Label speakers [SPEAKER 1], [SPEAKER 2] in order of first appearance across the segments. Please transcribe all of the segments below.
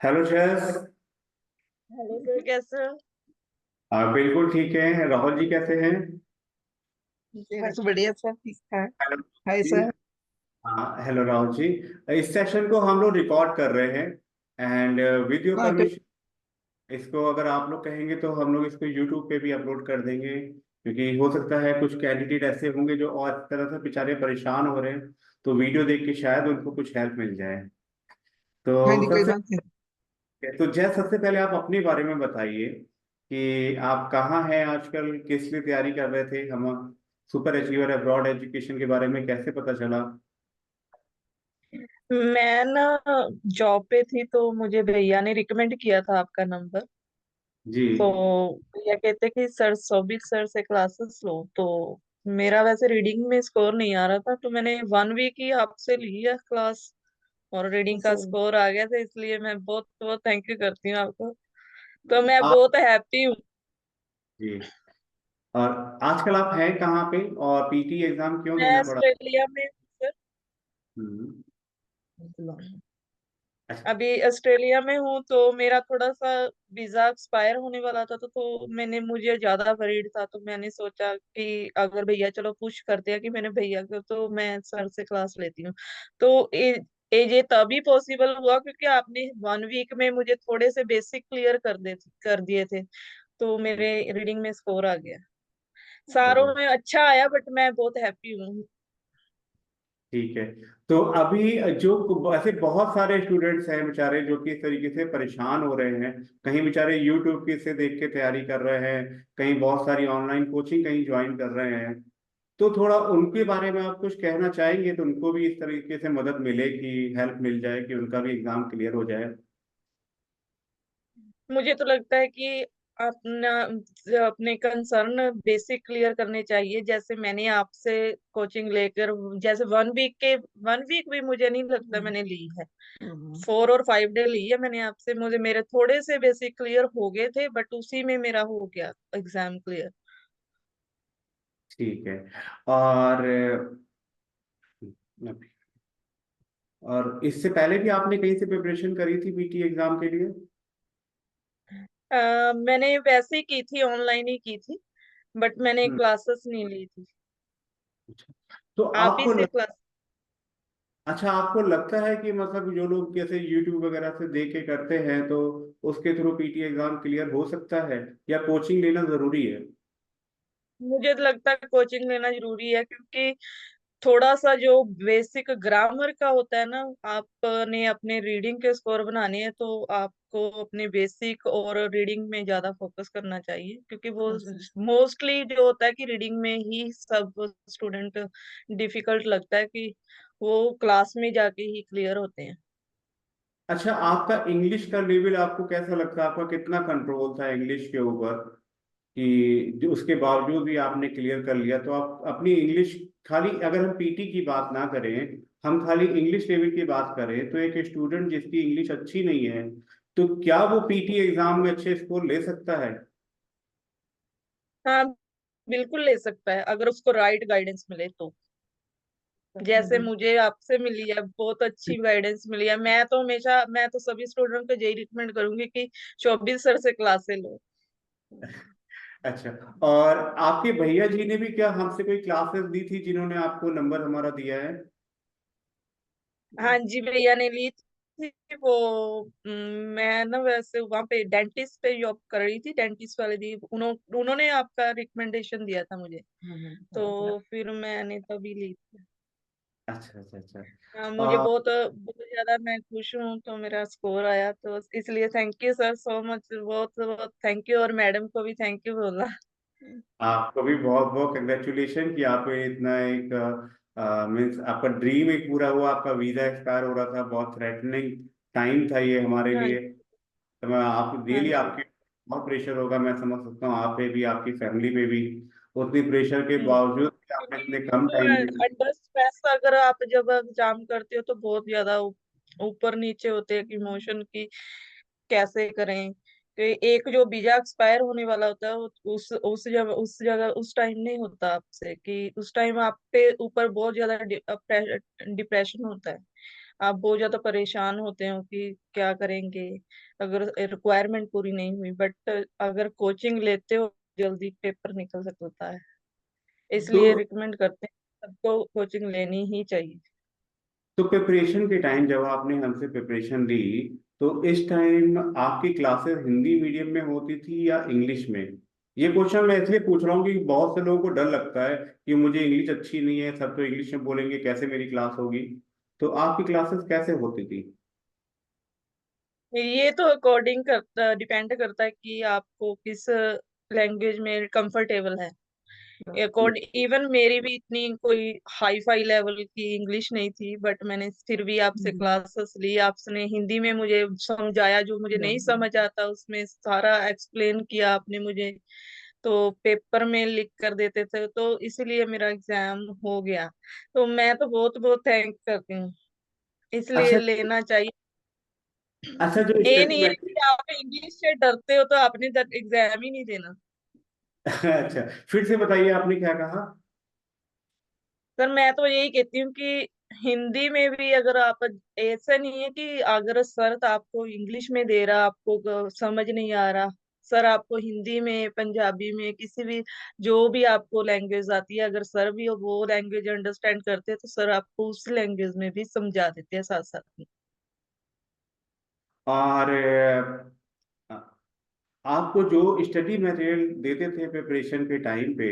[SPEAKER 1] Hello जस।
[SPEAKER 2] Hello sir, कैसे हो?
[SPEAKER 1] बिल्कुल ठीक है। राहुल जी कैसे हैं?
[SPEAKER 2] बस बढ़िया सर, ठीक ठाक।
[SPEAKER 1] हेलो
[SPEAKER 2] हाय
[SPEAKER 1] जी।
[SPEAKER 2] सर।
[SPEAKER 1] हाँ, हेलो राहुल जी। इस सेशन को हम लोग रिकॉर्ड कर रहे हैं एंड विद योर
[SPEAKER 2] हाँ तो
[SPEAKER 1] परमिशन इसको अगर आप लोग कहेंगे तो हम लोग इसको यूट्यूब पे भी अपलोड कर देंगे, क्योंकि हो सकता है कुछ कैंडिडेट ऐसे होंगे जो और इस तरह से बेचारे परेशान हो रहे हैं, तो वीडियो देख के शायद उनको कुछ हेल्प मिल जाए।
[SPEAKER 2] हाँ
[SPEAKER 1] तो
[SPEAKER 2] जी, कोई
[SPEAKER 1] सबसे
[SPEAKER 2] बात नहीं।
[SPEAKER 1] तो जय सबसे पहले आप अपने बारे में बताइए कि आप कहाँ हैं आजकल, किस लिए तैयारी कर रहे थे। हम सुपर अचीवर अब्रॉड एजुकेशन के बारे में कैसे पता चला?
[SPEAKER 2] मैं ना जॉब पे थी, तो मुझे भैया ने रिकमेंड किया था आपका नंबर।
[SPEAKER 1] जी।
[SPEAKER 2] तो भैया कहते कि सर सौबिक सर से क्लासेस लो। तो मेरा वैसे रीडिंग में स्कोर नहीं आ रहा था, तो मैंने 1 वीक ही आपसे ली है क्लास, और रीडिंग का स्कोर आ गया था। इसलिए मैं बहुत बहुत थैंक यू करती हूँ आपको। तो मैं
[SPEAKER 1] आप
[SPEAKER 2] बहुत हैप्पी हूँ।
[SPEAKER 1] जी। और आजकल आप हैं कहाँ पे और पीटी एग्जाम क्यों
[SPEAKER 2] मैं
[SPEAKER 1] देना पड़ा?
[SPEAKER 2] ऑस्ट्रेलिया में हूँ
[SPEAKER 1] हम्म।
[SPEAKER 2] सर।
[SPEAKER 1] अच्छा।
[SPEAKER 2] अभी ऑस्ट्रेलिया में हूँ, तो मेरा थोड़ा सा वीजा एक्सपायर होने वाला था, तो मैंने मुझे ज्यादा वरीड था, तो मैंने सोचा कि अगर भैया चलो पुश करते हैं कि मैंने भैया को, तो मैं सर से क्लास लेती हूँ। तो ये तभी पॉसिबल हुआ क्योंकि आपने 1 वीक में मुझे थोड़े से बेसिक क्लियर कर दिए थे। तो मेरे रीडिंग में स्कोर आ गया। सारों
[SPEAKER 1] चलो
[SPEAKER 2] में अच्छा आया, बट मैं बहुत हैप्पी हूँ।
[SPEAKER 1] ठीक है। तो अभी जो ऐसे बहुत सारे स्टूडेंट्स हैं बेचारे जो कि इस तरीके से परेशान हो रहे हैं, कहीं बेचारे यूट्यूब के से देख के तैयारी कर रहे हैं, कहीं बहुत सारी ऑनलाइन कोचिंग कहीं ज्वाइन कर रहे हैं, तो थोड़ा उनके बारे में आप कुछ कहना चाहेंगे तो उनको भी इस तरीके से मदद मिले, कि हेल्प मिल जाए कि उनका भी एग्जाम क्लियर हो जाए।
[SPEAKER 2] मुझे तो लगता है कि अपना अपने कंसर्न बेसिक क्लियर करने चाहिए। जैसे मैंने आपसे कोचिंग लेकर, जैसे 1 वीक भी मुझे नहीं लगता मैंने ली है। 4 और 5 डे ली है मैंने आपसे। मुझे मेरे थोड़े से बेसिक क्लियर हो गए थे, बट उसी में मेरा हो गया एग्जाम क्लियर।
[SPEAKER 1] ठीक है। और इससे पहले भी आपने कहीं से प्रिपरेशन करी थी पीटी एग्जाम के लिए?
[SPEAKER 2] मैंने वैसे ही की थी, ऑनलाइन ही की थी, बट मैंने
[SPEAKER 1] हम्म।
[SPEAKER 2] क्लासेस नहीं ली थी।
[SPEAKER 1] अच्छा। तो
[SPEAKER 2] आप ही से क्लास।
[SPEAKER 1] अच्छा, आपको लगता है कि मतलब जो लोग जैसे यूट्यूब वगैरह से देख के करते हैं तो उसके थ्रू पीटी एग्जाम क्लियर हो सकता है, या कोचिंग लेना जरूरी है?
[SPEAKER 2] मुझे तो लगता है कोचिंग लेना जरूरी है, क्योंकि थोड़ा सा जो बेसिक ग्रामर का होता है ना, आपने अपने रीडिंग के स्कोर बनाने हैं, तो आपको अपने बेसिक और रीडिंग में ज्यादा फोकस करना चाहिए। क्योंकि वो मोस्टली जो होता है कि रीडिंग में ही सब स्टूडेंट डिफिकल्ट लगता है कि वो क्लास में जाके ही क्लियर होते हैं।
[SPEAKER 1] अच्छा, आपका इंग्लिश का लेवल आपको कैसा लगता है? आपका कितना कंट्रोल था इंग्लिश के ऊपर, कि जो उसके बावजूद भी आपने क्लियर कर लिया? तो आप अपनी इंग्लिश, खाली अगर हम पीटी की बात ना करें, हम खाली इंग्लिश लेवल की बात करें, तो एक स्टूडेंट जिसकी इंग्लिश अच्छी नहीं है, तो क्या वो पीटी एग्जाम में अच्छे स्कोर ले सकता है?
[SPEAKER 2] हाँ, बिल्कुल ले सकता है, अगर उसको राइट गाइडेंस मिले तो। जैसे मुझे आपसे मिली है, बहुत अच्छी गाइडेंस मिली है। मैं तो सभी स्टूडेंट को यही रिकमेंड करूंगी कि 24 सर से क्लासेस लो।
[SPEAKER 1] अच्छा। और आपके भैया जी ने भी क्या हमसे कोई क्लासेस दी थी जिन्होंने आपको नंबर हमारा दिया है?
[SPEAKER 2] हाँ जी, भैया ने ली थी वो। मैं ना वैसे वहां पे डेंटिस्ट पे जॉब कर रही थी, डेंटिस्ट वाले दी उन्होंने आपका रिकमेंडेशन दिया था मुझे। तो फिर मैंने तभी ली थी।
[SPEAKER 1] अच्छा अच्छा अच्छा।
[SPEAKER 2] हाँ, मुझे बहुत बहुत ज्यादा मैं खुश हूँ, तो मेरा स्कोर आया, तो इसलिए thank you sir so much, बहुत बहुत थैंक यू। और मैडम को भी थैंक यू बोलना।
[SPEAKER 1] आपको भी बहुत बहुत कंग्रेचुलेशन कि आप इतना एक मीन्स आपका ड्रीम एक पूरा हुआ। आपका वीजा एक्सपायर हो रहा था, बहुत थ्रेटनिंग टाइम था ये हमारे
[SPEAKER 2] हाँ
[SPEAKER 1] लिए। तो मैं आप
[SPEAKER 2] हाँ
[SPEAKER 1] डेली
[SPEAKER 2] जी।
[SPEAKER 1] आपके बहुत प्रेशर होगा, मैं समझ सकता हूँ, आप पे भी आपकी फैमिली पे भी। उतनी प्रेशर के बावजूद भी आपने
[SPEAKER 2] क्योंकि
[SPEAKER 1] इतने कम टाइम में।
[SPEAKER 2] अंडर स्ट्रेस अगर आप जब एग्जाम करते हो, तो बहुत ज्यादा ऊपर नीचे होते हैं कि इमोशन की कैसे करें। कि एक जो वीजा एक्सपायर होने वाला होता है, उस जगह उस टाइम नहीं होता आपसे, कि उस टाइम आप पे ऊपर बहुत ज्यादा डिप्रेशन होता है। आप बहुत ज्यादा परेशान होते हो कि क्या करेंगे अगर रिक्वायरमेंट पूरी नहीं हुई, बट अगर कोचिंग लेते हो जल्दी पेपर निकल सकता है।
[SPEAKER 1] तो
[SPEAKER 2] इसलिए रिकमेंड करते हैं सबको कोचिंग लेनी ही चाहिए।
[SPEAKER 1] प्रिपरेशन के टाइम जब आपने हमसे प्रिपरेशन ली, तो इस टाइम आपकी क्लासेस हिंदी मीडियम में होती थी या इंग्लिश में? ये क्वेश्चन मैं इसलिए पूछ रहा हूँ कि बहुत से लोगों को डर लगता है कि मुझे इंग्लिश अच्छी नहीं है, सब तो इंग्लिश में बोलेंगे, कैसे मेरी क्लास होगी। तो आपकी क्लासेस कैसे होती थी?
[SPEAKER 2] ये तो अकॉर्डिंग करता डिपेंड करता है कि आपको किस लैंग्वेज में कंफर्टेबल है। अकॉर्ड इवन मेरी भी इतनी कोई हाई फाई लेवल की इंग्लिश नहीं थी, बट मैंने फिर भी आपसे क्लासेस ली, आपने हिंदी में मुझे समझाया, जो मुझे नहीं समझ आता उसमें सारा एक्सप्लेन किया आपने मुझे, तो पेपर में लिख कर देते थे, तो इसीलिए मेरा एग्जाम हो गया। तो मैं तो बहुत बहुत थैंक करती हूँ, इसलिए
[SPEAKER 1] अच्छा।
[SPEAKER 2] लेना चाहिए।
[SPEAKER 1] अच्छा, जो
[SPEAKER 2] ये
[SPEAKER 1] स्टडी
[SPEAKER 2] नहीं है कि आप इंग्लिश से डरते हो तो आपने एग्जाम ही नहीं देना।
[SPEAKER 1] अच्छा, फिर से बताइए, आपने क्या कहा?
[SPEAKER 2] सर मैं तो यही कहती हूँ कि हिंदी में भी अगर आप, ऐसा नहीं है कि अगर सर तो आपको इंग्लिश में दे रहा, आपको समझ नहीं आ रहा, सर आपको हिंदी में, पंजाबी में, किसी भी जो भी आपको लैंग्वेज आती है, अगर सर भी वो लैंग्वेज अंडरस्टैंड करते हैं तो सर आपको उस लैंग्वेज में भी समझा देते हैं साथ साथ में।
[SPEAKER 1] और आपको जो स्टडी मटेरियल देते थे प्रिपरेशन के टाइम पे,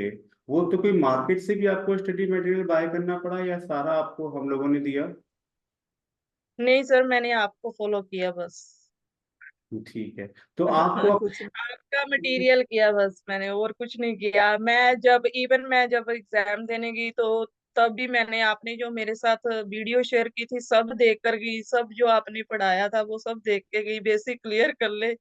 [SPEAKER 1] वो तो कोई मार्केट से भी आपको स्टडी मटेरियल बाय करना पड़ा या सारा आपको हम लोगों ने दिया?
[SPEAKER 2] नहीं सर, मैंने आपको फॉलो किया बस।
[SPEAKER 1] ठीक है। तो आपको
[SPEAKER 2] आपका मटेरियल किया बस मैंने, और कुछ नहीं किया। मैं जब एग्जाम देने गई तो तब भी मैंने, आपने जो मेरे साथ वीडियो शेयर की थी सब देख कर गई, सब जो आपने पढ़ाया था वो सब देख के गई, बेसिक क्लियर कर ले,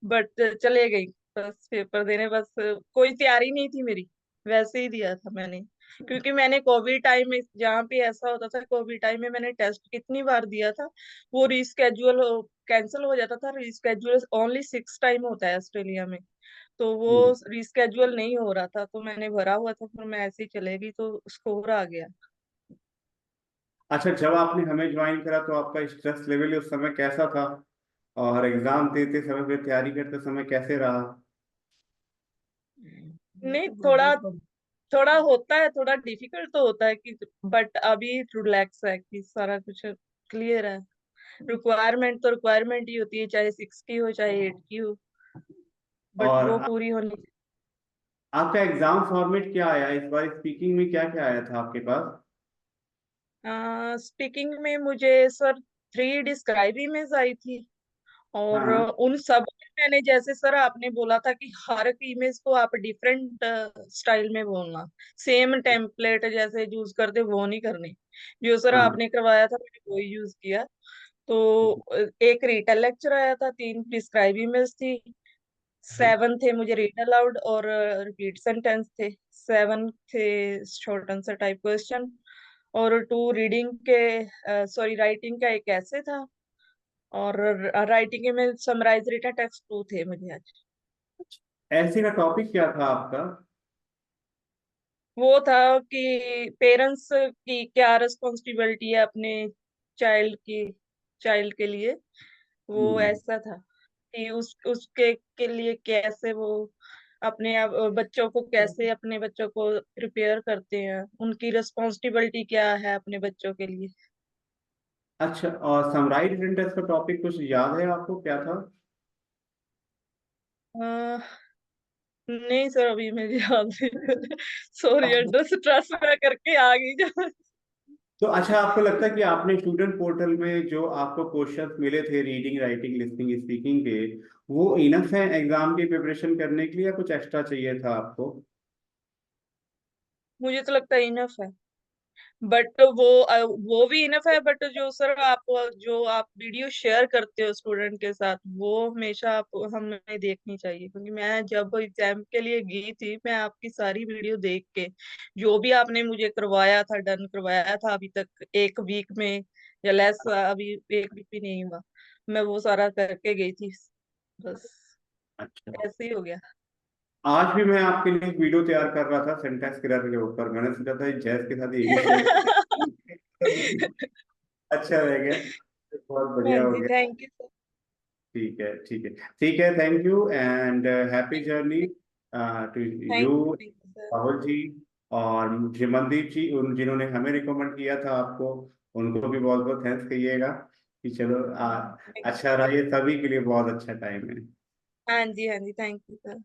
[SPEAKER 2] बट चले गई बस पेपर देने। बस कोई तैयारी नहीं थी मेरी, वैसे ही दिया था मैंने। क्योंकि मैंने कोविड टाइम में, जहाँ पे ऐसा होता था कोविड टाइम में, मैंने टेस्ट कितनी बार दिया था, वो रिस्केड्यूल कैंसिल हो जाता था। रिस्केड्यूल ओनली 6 टाइम होता है ऑस्ट्रेलिया में, तो वो रिस्केड्यूल नहीं हो रहा था, तो मैंने भरा हुआ था, फिर मैं ऐसे ही चलेगी तो स्कोर आ गया।
[SPEAKER 1] अच्छा, जब आपने हमें ज्वाइन करा तो आपका स्ट्रेस लेवल उस समय कैसा था, और एग्जाम देते समय फिर तैयारी करते समय कैसे रहा?
[SPEAKER 2] नहीं, थोड़ा थोड़ा होता है, थोड़ा डिफिकल्ट तो होता है कि, बट अभी रिलैक्स है कि सारा कुछ क्लियर है। रिक्वायरमेंट तो रिक्वायरमेंट ही होती है, चाहे 6 की हो चाहे 8 की हो, बट
[SPEAKER 1] और
[SPEAKER 2] वो पूरी होनी।
[SPEAKER 1] आपका एग्जाम फॉर्मेट क्या आया इस बार? स्पीकिंग में क्या क्या आया था आपके पास?
[SPEAKER 2] स्पीकिंग में मुझे सर 3 डिस्क्राइब इमेज आई थी, और
[SPEAKER 1] हाँ।
[SPEAKER 2] उन सब में मैंने, जैसे सर आपने बोला था कि हर एक इमेज को आप डिफरेंट स्टाइल में बोलना, सेम टेम्पलेट जैसे यूज करते वो नहीं करने। जो सर
[SPEAKER 1] हाँ।
[SPEAKER 2] आपने करवाया था मैंने वही यूज किया। तो एक रीडर लेक्चर आया था, 3 डिस्क्राइब इमेज थी, 7 थे मुझे रीड अलाउड, और रिपीट सेंटेंस थे, 7 थे शॉर्ट आंसर टाइप क्वेश्चन, और 2 रीडिंग के, सॉरी राइटिंग का एक ऐसे था, और राइटिंग में समराइज रिटन टेक्स्ट 2 थे मुझे आज।
[SPEAKER 1] ऐसे का टॉपिक क्या था आपका?
[SPEAKER 2] वो था कि पेरेंट्स की क्या रिस्पॉन्सिबिलिटी है अपने चाइल्ड के लिए, वो
[SPEAKER 1] हम्म।
[SPEAKER 2] ऐसा था कि उसके के लिए कैसे वो अपने बच्चों को, कैसे अपने बच्चों को प्रिपेयर करते हैं, उनकी रिस्पॉन्सिबिलिटी क्या है अपने बच्चों के लिए।
[SPEAKER 1] अच्छा, और समराइज रिटन टेस्ट का टॉपिक कुछ याद है आपको, क्या था?
[SPEAKER 2] अह, नहीं सर, अभी मेरी याद नहीं। सॉरी, एड्रेस ट्रांसफर करके आ गई जब।
[SPEAKER 1] तो अच्छा, आपको लगता है कि आपने स्टूडेंट पोर्टल में जो आपको क्वेश्चंस मिले थे रीडिंग, राइटिंग, लिसनिंग, स्पीकिंग के, वो इनफ है एग्जाम की प्रिपरेशन करने के लिए या कुछ एक्स्ट्रा चाहिए था आपको?
[SPEAKER 2] मुझे तो लगता है इनफ है, बट वो भी इनफ है, बट जो सर आप, जो आप वीडियो शेयर करते हो स्टूडेंट के साथ, वो हमेशा आप हमें देखनी चाहिए, क्योंकि मैं जब एग्जाम के लिए गई थी मैं आपकी सारी वीडियो देख के, जो भी आपने मुझे करवाया था, डन करवाया था अभी तक 1 वीक में या लेस, अभी 1 वीक भी नहीं हुआ, मैं वो सारा करके गई थी, बस
[SPEAKER 1] अच्छा।
[SPEAKER 2] ऐसे ही हो गया।
[SPEAKER 1] आज भी मैं आपके लिए एक वीडियो तैयार कर रहा था सिंटैक्स एरर के ऊपर, मैंने सोचा था जैस के साथ ये भी शेयर अच्छा रहेगा, बहुत
[SPEAKER 2] हाँ
[SPEAKER 1] बढ़िया हो
[SPEAKER 2] जी,
[SPEAKER 1] गया।
[SPEAKER 2] Thank you sir.
[SPEAKER 1] ठीक है, ठीक है, ठीक है, thank you and happy journey to
[SPEAKER 2] thank
[SPEAKER 1] you
[SPEAKER 2] you sir.
[SPEAKER 1] Rahul ji. और मुझे मनदीप जी, उन जिन्होंने हमें रिकमेंड किया था आपको, उनको भी बहुत बहुत थैंक्स कहिएगा कि चलो अच्छा रहा, ये सभी के लिए बहुत अच्छा टाइम है।
[SPEAKER 2] हाँ जी, हाँ जी, thank you sir.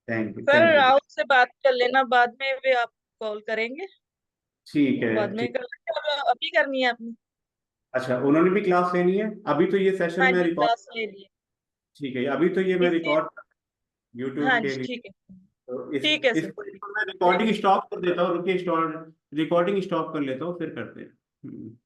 [SPEAKER 1] Thank you,
[SPEAKER 2] sir
[SPEAKER 1] thank you.
[SPEAKER 2] Rahul से बात कर लेना बाद में, भी आप कॉल करेंगे?
[SPEAKER 1] ठीक है,
[SPEAKER 2] बाद में
[SPEAKER 1] ठीक।
[SPEAKER 2] कर लेंगे, अब अभी करनी है आपने?
[SPEAKER 1] अच्छा, उन्होंने भी क्लास लेनी है अभी, तो ये सेशन
[SPEAKER 2] हाँ
[SPEAKER 1] में
[SPEAKER 2] जी,
[SPEAKER 1] रिकॉर्ड।
[SPEAKER 2] क्लास ले लिए।
[SPEAKER 1] ठीक है, अभी तो ये मैं
[SPEAKER 2] इसी
[SPEAKER 1] रिकॉर्ड यूट्यूब
[SPEAKER 2] हाँ
[SPEAKER 1] के
[SPEAKER 2] जी,
[SPEAKER 1] लिए।
[SPEAKER 2] ठीक है।
[SPEAKER 1] तो
[SPEAKER 2] ठीक है सर।
[SPEAKER 1] इसको इसको मैं रिकॉर्डिंग स्टॉप कर देता हूँ, रुकिए, रिकॉर्डिंग स्टॉप कर लेता हूँ, फिर करते हैं।